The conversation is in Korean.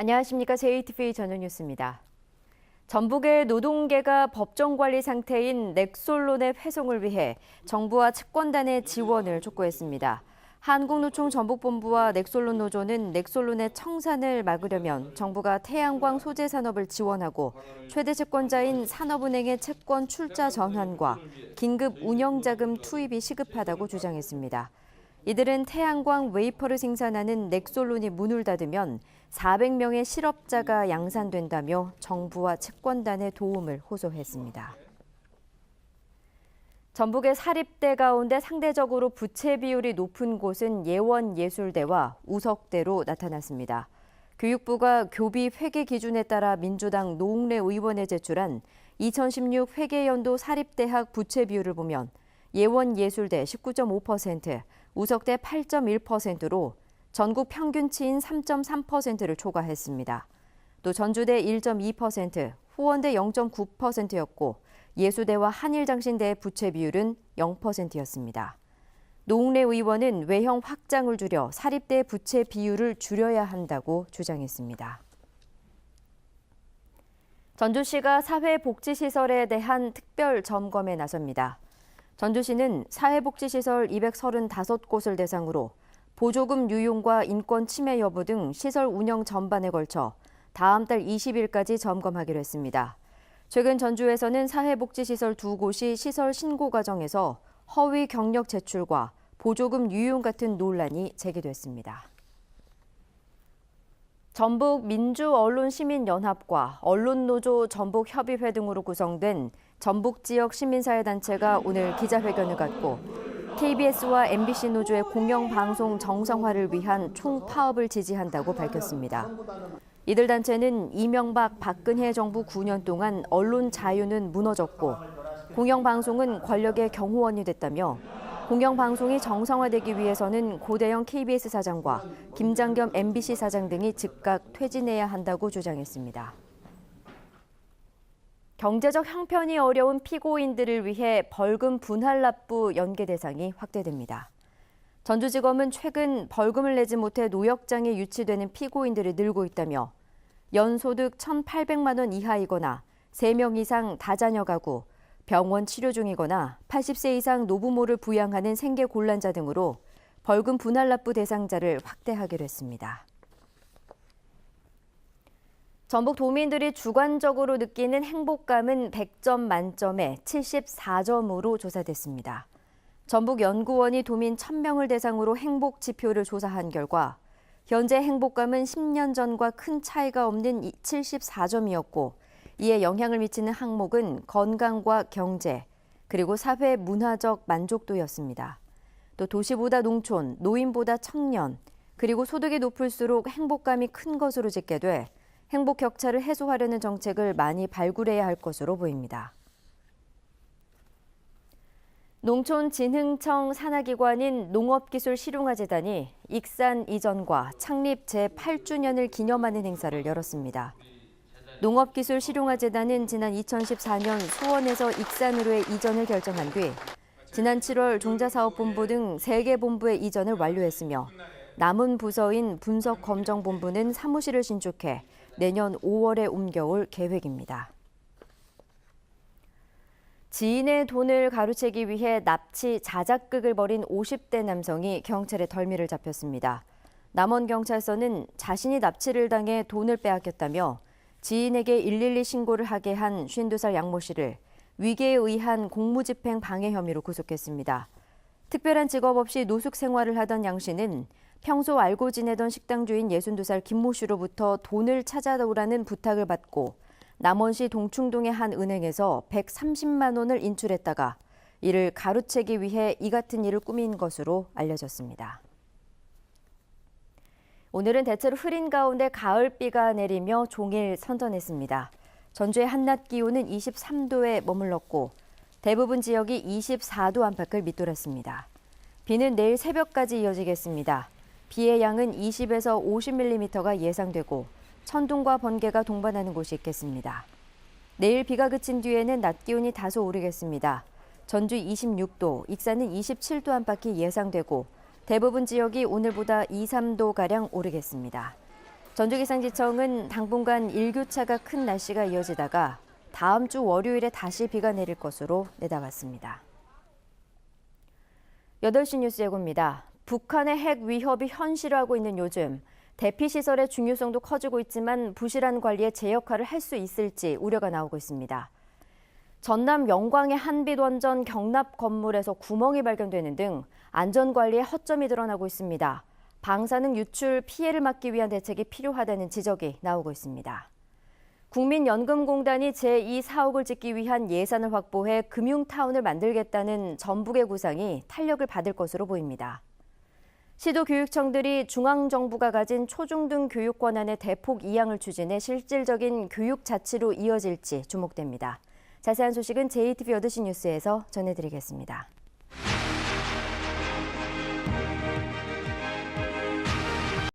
안녕하십니까. JTBC 저녁 뉴스입니다. 전북의 노동계가 법정 관리 상태인 넥솔론의 회송을 위해 정부와 채권단의 지원을 촉구했습니다. 한국노총 전북본부와 넥솔론 노조는 넥솔론의 청산을 막으려면 정부가 태양광 소재 산업을 지원하고 최대 채권자인 산업은행의 채권 출자 전환과 긴급 운영자금 투입이 시급하다고 주장했습니다. 이들은 태양광 웨이퍼를 생산하는 넥솔론이 문을 닫으면 400명의 실업자가 양산된다며 정부와 채권단의 도움을 호소했습니다. 전북의 사립대 가운데 상대적으로 부채 비율이 높은 곳은 예원예술대와 우석대로 나타났습니다. 교육부가 교비 회계 기준에 따라 민주당 노웅래 의원에 제출한 2016 회계연도 사립대학 부채 비율을 보면 예원예술대 19.5%, 우석대 8.1%로 전국 평균치인 3.3%를 초과했습니다. 또 전주대 1.2%, 후원대 0.9%였고 예수대와 한일장신대의 부채 비율은 0%였습니다. 노웅래 의원은 외형 확장을 줄여 사립대 부채 비율을 줄여야 한다고 주장했습니다. 전주시가 사회복지시설에 대한 특별 점검에 나섭니다. 전주시는 사회복지시설 235곳을 대상으로 보조금 유용과 인권 침해 여부 등 시설 운영 전반에 걸쳐 다음 달 20일까지 점검하기로 했습니다. 최근 전주에서는 사회복지시설 2곳이 시설 신고 과정에서 허위 경력 제출과 보조금 유용 같은 논란이 제기됐습니다. 전북 민주언론시민연합과 언론노조 전북협의회 등으로 구성된 전북 지역 시민사회단체가 오늘 기자회견을 갖고 KBS와 MBC 노조의 공영방송 정상화를 위한 총파업을 지지한다고 밝혔습니다. 이들 단체는 이명박 박근혜 정부 9년 동안 언론 자유는 무너졌고 공영방송은 권력의 경호원이 됐다며 공영방송이 정상화되기 위해서는 고대영 KBS 사장과 김장겸 MBC 사장 등이 즉각 퇴진해야 한다고 주장했습니다. 경제적 형편이 어려운 피고인들을 위해 벌금 분할 납부 연계 대상이 확대됩니다. 전주지검은 최근 벌금을 내지 못해 노역장에 유치되는 피고인들이 늘고 있다며 연소득 1,800만 원 이하이거나 3명 이상 다자녀 가구, 병원 치료 중이거나 80세 이상 노부모를 부양하는 생계곤란자 등으로 벌금 분할 납부 대상자를 확대하기로 했습니다. 전북 도민들이 주관적으로 느끼는 행복감은 100점 만점에 74점으로 조사됐습니다. 전북연구원이 도민 1,000명을 대상으로 행복 지표를 조사한 결과 현재 행복감은 10년 전과 큰 차이가 없는 74점이었고 이에 영향을 미치는 항목은 건강과 경제, 그리고 사회 문화적 만족도였습니다. 또 도시보다 농촌, 노인보다 청년, 그리고 소득이 높을수록 행복감이 큰 것으로 집계돼 행복 격차를 해소하려는 정책을 많이 발굴해야 할 것으로 보입니다. 농촌진흥청 산하기관인 농업기술실용화재단이 익산 이전과 창립 제8주년을 기념하는 행사를 열었습니다. 농업기술실용화재단은 지난 2014년 수원에서 익산으로의 이전을 결정한 뒤 지난 7월 종자사업본부 등 3개 본부의 이전을 완료했으며 남은 부서인 분석검정본부는 사무실을 신축해 내년 5월에 옮겨올 계획입니다. 지인의 돈을 가로채기 위해 납치 자작극을 벌인 50대 남성이 경찰에 덜미를 잡혔습니다. 남원경찰서는 자신이 납치를 당해 돈을 빼앗겼다며 지인에게 112 신고를 하게 한 52살 양모 씨를 위계에 의한 공무집행 방해 혐의로 구속했습니다. 특별한 직업 없이 노숙 생활을 하던 양 씨는 평소 알고 지내던 식당 주인 62살 김모 씨로부터 돈을 찾아오라는 부탁을 받고 남원시 동충동의 한 은행에서 130만 원을 인출했다가 이를 가로채기 위해 이 같은 일을 꾸민 것으로 알려졌습니다. 오늘은 대체로 흐린 가운데 가을비가 내리며 종일 선선했습니다. 전주의 한낮 기온은 23도에 머물렀고 대부분 지역이 24도 안팎을 밑돌았습니다. 비는 내일 새벽까지 이어지겠습니다. 비의 양은 20에서 50mm가 예상되고 천둥과 번개가 동반하는 곳이 있겠습니다. 내일 비가 그친 뒤에는 낮 기온이 다소 오르겠습니다. 전주 26도, 익산은 27도 안팎이 예상되고 대부분 지역이 오늘보다 2, 3도가량 오르겠습니다. 전주기상지청은 당분간 일교차가 큰 날씨가 이어지다가 다음 주 월요일에 다시 비가 내릴 것으로 내다봤습니다. 8시 뉴스 예고입니다. 북한의 핵 위협이 현실화하고 있는 요즘 대피시설의 중요성도 커지고 있지만 부실한 관리에 제 역할을 할 수 있을지 우려가 나오고 있습니다. 전남 영광의 한빛원전 경납 건물에서 구멍이 발견되는 등 안전관리에 허점이 드러나고 있습니다. 방사능 유출 피해를 막기 위한 대책이 필요하다는 지적이 나오고 있습니다. 국민연금공단이 제2사옥을 짓기 위한 예산을 확보해 금융타운을 만들겠다는 전북의 구상이 탄력을 받을 것으로 보입니다. 시도교육청들이 중앙정부가 가진 초중등 교육 권한의 대폭 이양을 추진해 실질적인 교육 자치로 이어질지 주목됩니다. 자세한 소식은 JTBC 8시 뉴스에서 전해드리겠습니다.